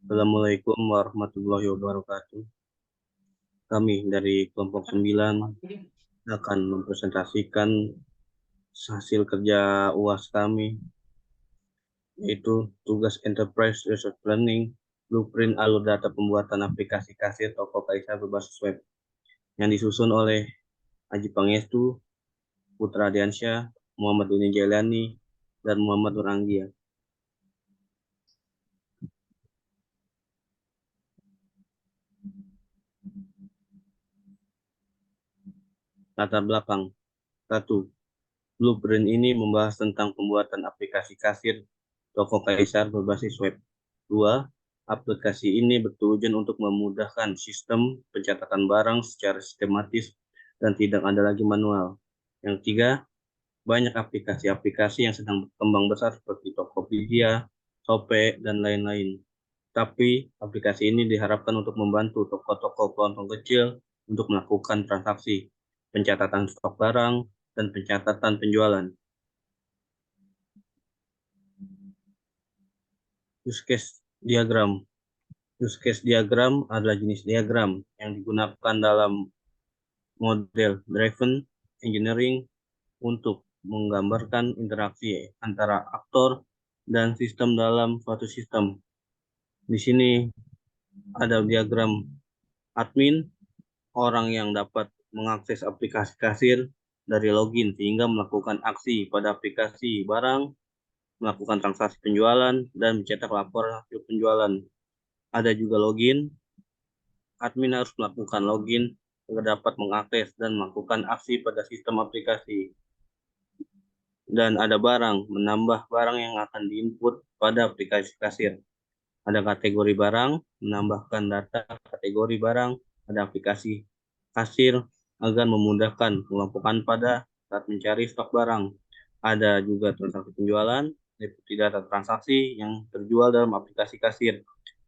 Assalamualaikum warahmatullahi wabarakatuh. Kami dari kelompok 9 akan mempresentasikan hasil kerja UAS kami, yaitu tugas Enterprise Resource Planning, blueprint alur data pembuatan aplikasi kasir toko Kaisar berbasis web, yang disusun oleh Haji Pangestu, Putra Diansyah, Muhammad Duni Jailani, dan Muhammad Nur Anggia. Latar belakang. 1. Blueprint ini membahas tentang pembuatan aplikasi kasir toko Kaisar berbasis web. 2. Aplikasi ini bertujuan untuk memudahkan sistem pencatatan barang secara sistematis dan tidak ada lagi manual. Yang 3. Banyak aplikasi-aplikasi yang sedang berkembang besar seperti Tokopedia, Shopee, dan lain-lain. Tapi aplikasi ini diharapkan untuk membantu toko-toko kelontong kecil untuk melakukan transaksi, pencatatan stok barang, dan pencatatan penjualan. Use case diagram. Use case diagram adalah jenis diagram yang digunakan dalam model driven engineering untuk menggambarkan interaksi antara aktor dan sistem dalam suatu sistem. Di sini ada diagram admin, orang yang dapat mengakses aplikasi kasir dari login sehingga melakukan aksi pada aplikasi barang, melakukan transaksi penjualan, dan mencetak laporan hasil penjualan. Ada juga login, admin harus melakukan login agar dapat mengakses dan melakukan aksi pada sistem aplikasi. Dan ada barang, menambah barang yang akan diinput pada aplikasi kasir. Ada kategori barang, menambahkan data kategori barang pada aplikasi kasir agar memudahkan pengelompokan pada saat mencari stok barang. Ada juga transaksi penjualan, meliputi data transaksi yang terjual dalam aplikasi kasir.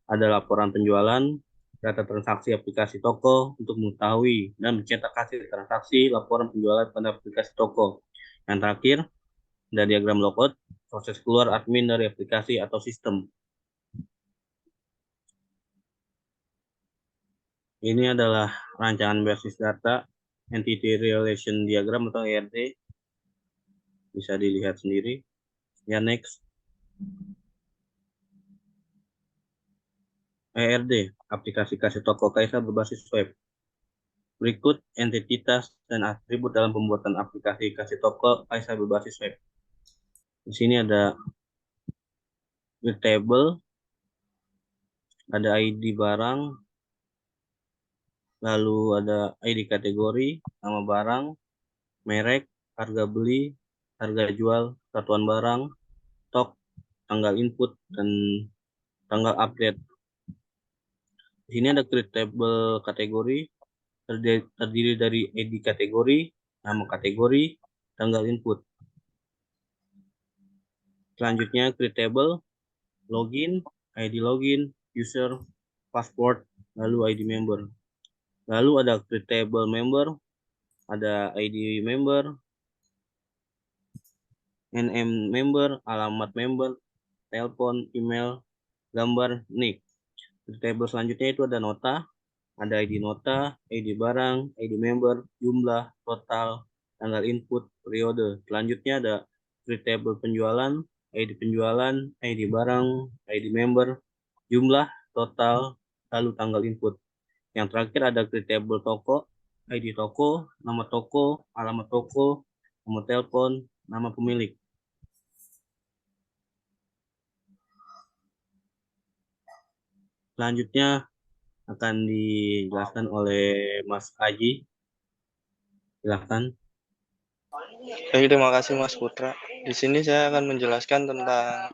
Ada laporan penjualan, data transaksi aplikasi toko untuk mengetahui dan mencetak hasil transaksi laporan penjualan pada aplikasi toko. Yang terakhir, ada diagram logout, proses keluar admin dari aplikasi atau sistem. Ini adalah rancangan basis data Entity Relation Diagram atau ERD. Bisa dilihat sendiri. Ya, next. ERD, aplikasi kasir toko Kaisar berbasis web. Berikut entitas dan atribut dalam pembuatan aplikasi kasir toko Kaisar berbasis web. Di sini ada table, ada ID barang, lalu ada ID kategori, nama barang, merek, harga beli, harga jual, satuan barang, stok, tanggal input, dan tanggal update. Di sini ada create table kategori, terdiri dari ID kategori, nama kategori, tanggal input. Selanjutnya create table, login, ID login, user, password, lalu ID member. Lalu ada create table member, ada ID member, NM member, alamat member, telepon, email, gambar, nick. Create table selanjutnya itu ada nota, ada ID nota, ID barang, ID member, jumlah, total, tanggal input, periode. Selanjutnya ada create table penjualan, ID penjualan, ID barang, ID member, jumlah, total, lalu tanggal input. Yang terakhir ada create table toko, ID toko, nama toko, alamat toko, nomor telepon, nama pemilik. Selanjutnya akan dijelaskan oleh Mas Aji. Silakan. Baik, terima kasih Mas Putra. Di sini saya akan menjelaskan tentang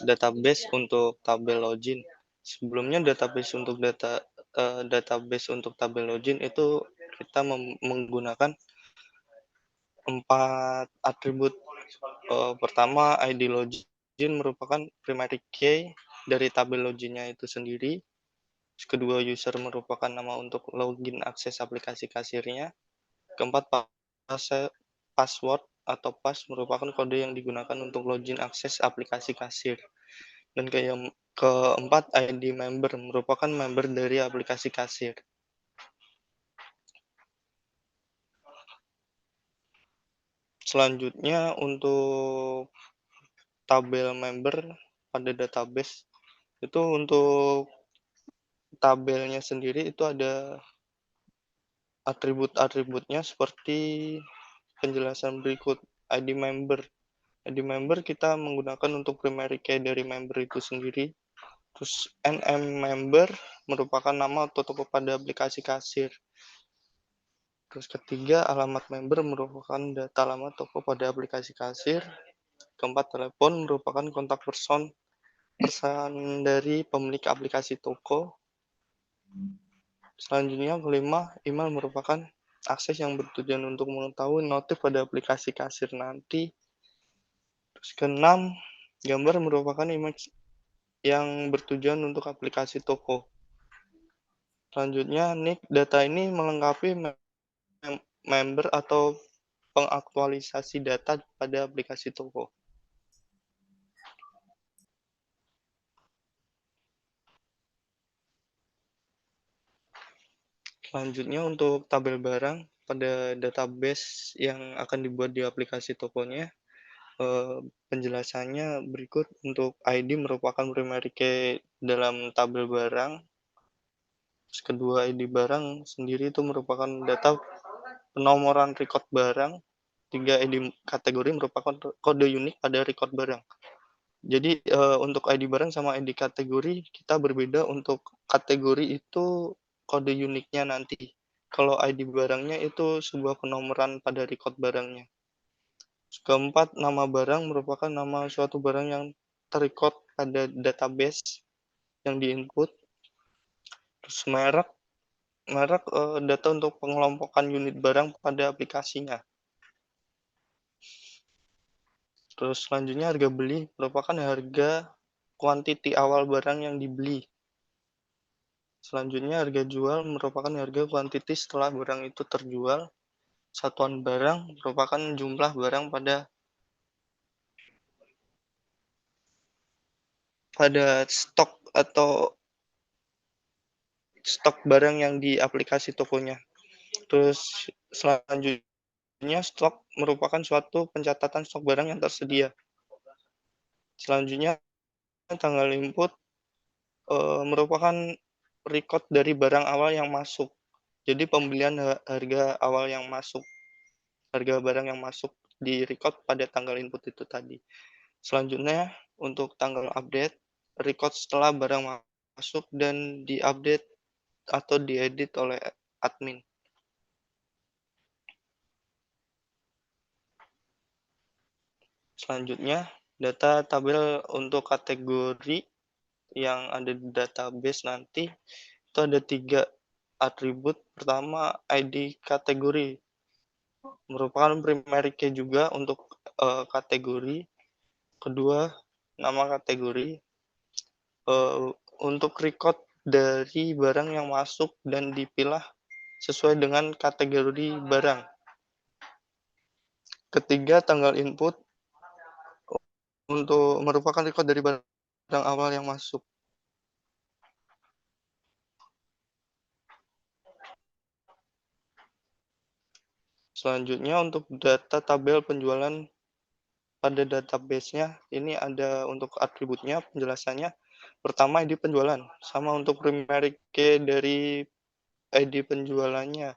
database untuk tabel login. Sebelumnya database untuk tabel login itu kita menggunakan 4 atribut. Pertama, ID login merupakan primary key dari tabel loginnya itu sendiri. Kedua, user merupakan nama untuk login akses aplikasi kasirnya. Keempat, password atau pass merupakan kode yang digunakan untuk login akses aplikasi kasir. Dan yang keempat, ID member merupakan member dari aplikasi kasir. Selanjutnya untuk tabel member pada database, itu untuk tabelnya sendiri itu ada atribut-atributnya seperti penjelasan berikut. ID member. ID member kita menggunakan untuk primary key dari member itu sendiri. Terus NM member merupakan nama atau toko pada aplikasi kasir. Terus ketiga, alamat member merupakan data alamat toko pada aplikasi kasir. Keempat, telepon merupakan kontak person dari pemilik aplikasi toko. Selanjutnya, kelima, email merupakan akses yang bertujuan untuk mengetahui notif pada aplikasi kasir nanti. Terus keenam, gambar merupakan image yang bertujuan untuk aplikasi toko. Selanjutnya, nick data ini melengkapi member atau pengaktualisasi data pada aplikasi toko. Selanjutnya untuk tabel barang pada database yang akan dibuat di aplikasi tokonya, penjelasannya berikut. Untuk ID merupakan primary key dalam tabel barang. Terus kedua, ID barang sendiri itu merupakan data penomoran record barang. Tiga, ID kategori merupakan kode unik pada record barang. Jadi untuk ID barang sama ID kategori kita berbeda. Untuk kategori itu kode uniknya nanti. Kalau ID barangnya itu sebuah penomoran pada record barangnya. Keempat, nama barang merupakan nama suatu barang yang terrecord pada database yang diinput. Terus merek data untuk pengelompokan unit barang pada aplikasinya. Terus selanjutnya harga beli merupakan harga kuantiti awal barang yang dibeli. Selanjutnya harga jual merupakan harga kuantiti setelah barang itu terjual. Satuan barang merupakan jumlah barang pada stok atau stok barang yang di aplikasi tokonya. Terus selanjutnya stok merupakan suatu pencatatan stok barang yang tersedia. Selanjutnya tanggal input merupakan record dari barang awal yang masuk. Jadi pembelian harga awal yang masuk, harga barang yang masuk di record pada tanggal input itu tadi. Selanjutnya untuk tanggal update, record setelah barang masuk dan diupdate atau diedit oleh admin. Selanjutnya, data tabel untuk kategori yang ada di database nanti itu ada 3 atribut. Pertama, ID kategori merupakan primary key juga untuk kategori. Kedua, nama kategori. Untuk record dari barang yang masuk dan dipilah sesuai dengan kategori barang. Ketiga, tanggal input untuk merupakan record dari barang awal yang masuk. Selanjutnya untuk data tabel penjualan pada database-nya, ini ada untuk atributnya, penjelasannya. Pertama, ID penjualan. Sama untuk primary key dari ID penjualannya.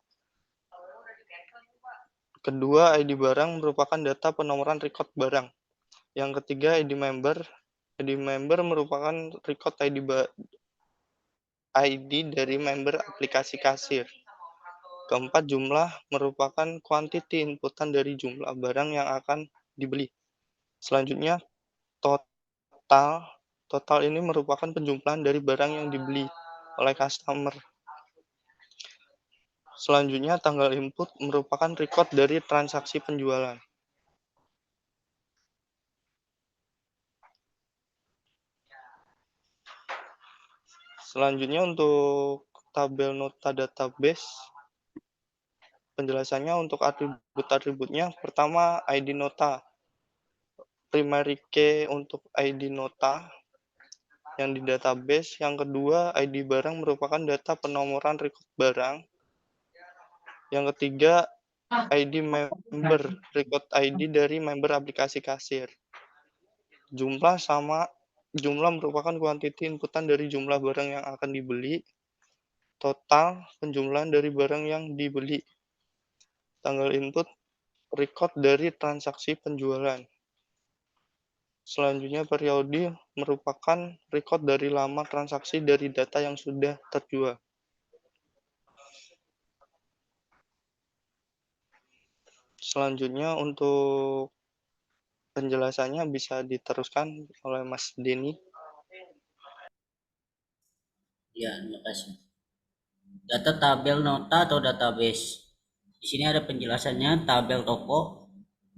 Kedua, ID barang merupakan data penomoran record barang. Yang ketiga, ID member. ID member merupakan record ID dari member aplikasi kasir. Keempat, jumlah merupakan kuantiti inputan dari jumlah barang yang akan dibeli. Selanjutnya, total. Total ini merupakan penjumlahan dari barang yang dibeli oleh customer. Selanjutnya, tanggal input merupakan record dari transaksi penjualan. Selanjutnya untuk tabel nota database, penjelasannya untuk atribut-atributnya. Pertama, ID nota. Primary key untuk ID nota yang di database. Yang kedua, ID barang merupakan data penomoran record barang. Yang ketiga, ID member, record ID dari member aplikasi kasir. Jumlah merupakan kuantiti inputan dari jumlah barang yang akan dibeli, total penjumlahan dari barang yang dibeli, tanggal input, record dari transaksi penjualan. Selanjutnya, periode merupakan record dari lama transaksi dari data yang sudah terjual. Selanjutnya, untuk penjelasannya bisa diteruskan oleh Mas Denny. Ya, terima kasih. Data tabel nota atau database. Di sini ada penjelasannya tabel toko.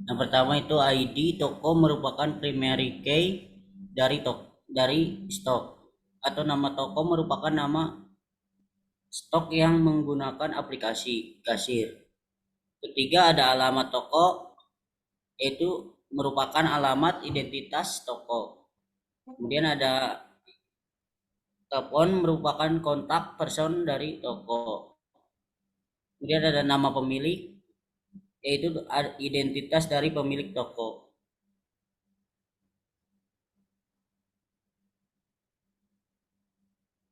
Yang pertama itu ID toko merupakan primary key dari stok, atau nama toko merupakan nama stok yang menggunakan aplikasi kasir. Ketiga ada alamat toko, yaitu merupakan alamat identitas toko. Kemudian ada telepon merupakan kontak person dari toko. Kemudian ada nama pemilik, yaitu identitas dari pemilik toko.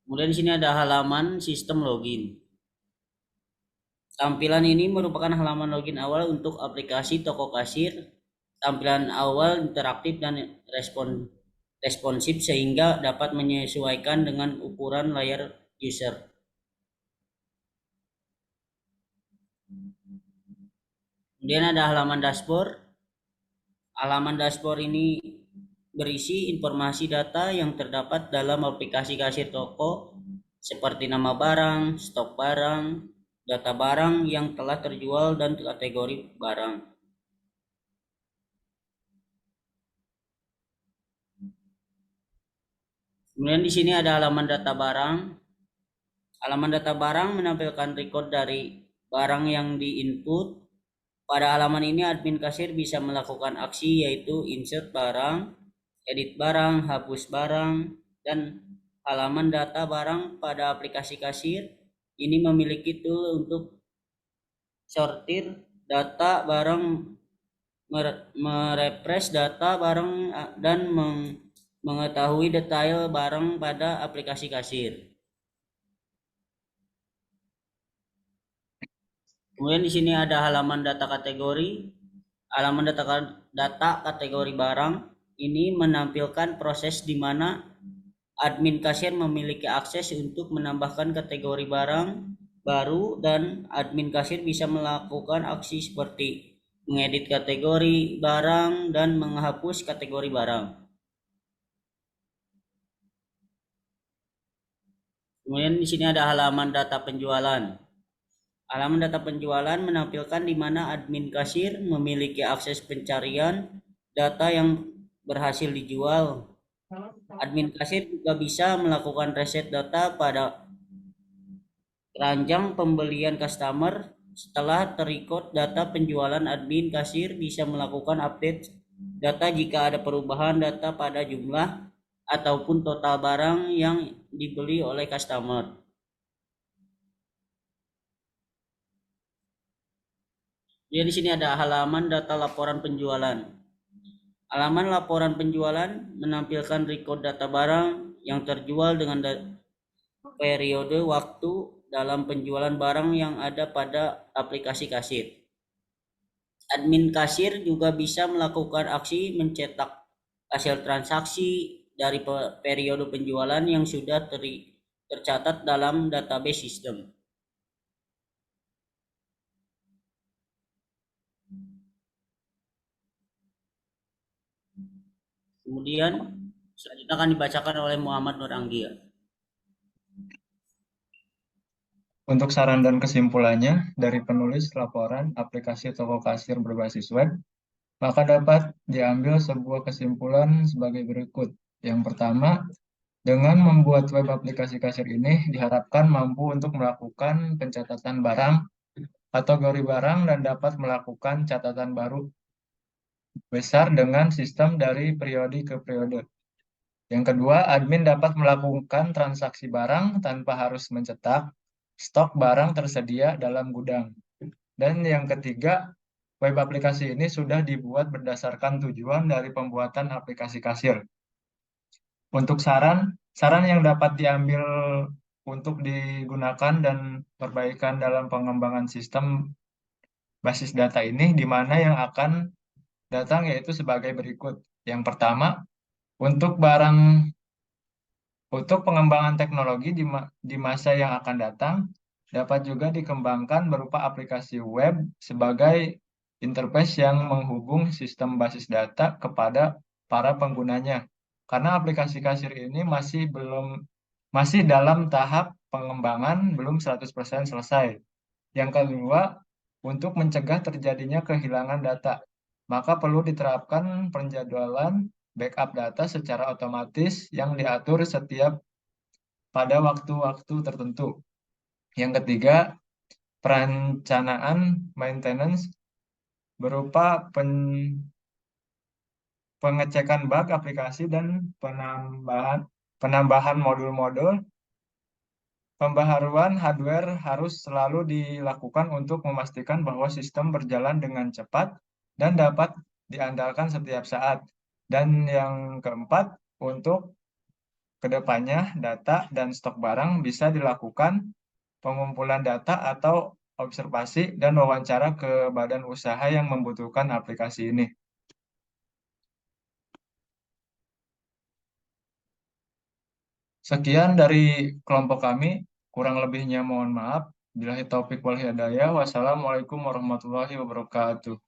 Kemudian di sini ada halaman sistem login. Tampilan ini merupakan halaman login awal untuk aplikasi toko kasir. Tampilan awal interaktif dan responsif sehingga dapat menyesuaikan dengan ukuran layar user. Kemudian ada halaman dashboard. Halaman dashboard ini berisi informasi data yang terdapat dalam aplikasi kasir toko seperti nama barang, stok barang, data barang yang telah terjual dan kategori barang. Kemudian di sini ada halaman data barang. Halaman data barang menampilkan record dari barang yang diinput. Pada halaman ini admin kasir bisa melakukan aksi yaitu insert barang, edit barang, hapus barang, dan halaman data barang pada aplikasi kasir ini memiliki tool untuk sortir data barang, merefresh data barang, dan mengetahui detail barang pada aplikasi kasir. Kemudian di sini ada halaman data kategori. Halaman data kategori barang ini menampilkan proses di mana admin kasir memiliki akses untuk menambahkan kategori barang baru, dan admin kasir bisa melakukan aksi seperti mengedit kategori barang dan menghapus kategori barang. Kemudian di sini ada halaman data penjualan. Halaman data penjualan menampilkan di mana admin kasir memiliki akses pencarian data yang berhasil dijual. Admin kasir juga bisa melakukan reset data pada keranjang pembelian customer. Setelah terrecord data penjualan, admin kasir bisa melakukan update data jika ada perubahan data pada jumlah ataupun total barang yang dibeli oleh customer. Jadi di sini ada halaman data laporan penjualan. Halaman laporan penjualan menampilkan record data barang yang terjual dengan periode waktu dalam penjualan barang yang ada pada aplikasi kasir. Admin kasir juga bisa melakukan aksi mencetak hasil transaksi dari periode penjualan yang sudah tercatat dalam database sistem. Kemudian selanjutnya akan dibacakan oleh Muhammad Nur Anggia. Untuk saran dan kesimpulannya dari penulis laporan aplikasi toko kasir berbasis web, maka dapat diambil sebuah kesimpulan sebagai berikut. Yang pertama, dengan membuat web aplikasi kasir ini diharapkan mampu untuk melakukan pencatatan barang, kategori barang, dan dapat melakukan catatan baru besar dengan sistem dari periode ke periode. Yang kedua, admin dapat melakukan transaksi barang tanpa harus mencetak stok barang tersedia dalam gudang. Dan yang ketiga, web aplikasi ini sudah dibuat berdasarkan tujuan dari pembuatan aplikasi kasir. Untuk saran yang dapat diambil untuk digunakan dan perbaikan dalam pengembangan sistem basis data ini, di mana yang akan datang yaitu sebagai berikut. Yang pertama, untuk pengembangan teknologi di masa yang akan datang, dapat juga dikembangkan berupa aplikasi web sebagai interface yang menghubung sistem basis data kepada para penggunanya. Karena aplikasi kasir ini masih dalam tahap pengembangan, belum 100% selesai. Yang kedua, untuk mencegah terjadinya kehilangan data, maka perlu diterapkan penjadwalan backup data secara otomatis yang diatur setiap pada waktu-waktu tertentu. Yang ketiga, perencanaan maintenance berupa pengecekan bug aplikasi dan penambahan modul-modul. Pembaharuan hardware harus selalu dilakukan untuk memastikan bahwa sistem berjalan dengan cepat dan dapat diandalkan setiap saat. Dan yang keempat, untuk kedepannya data dan stok barang bisa dilakukan pengumpulan data atau observasi dan wawancara ke badan usaha yang membutuhkan aplikasi ini. Sekian dari kelompok kami, kurang lebihnya mohon maaf. Billahi taufik wal hidayah. Wassalamualaikum warahmatullahi wabarakatuh.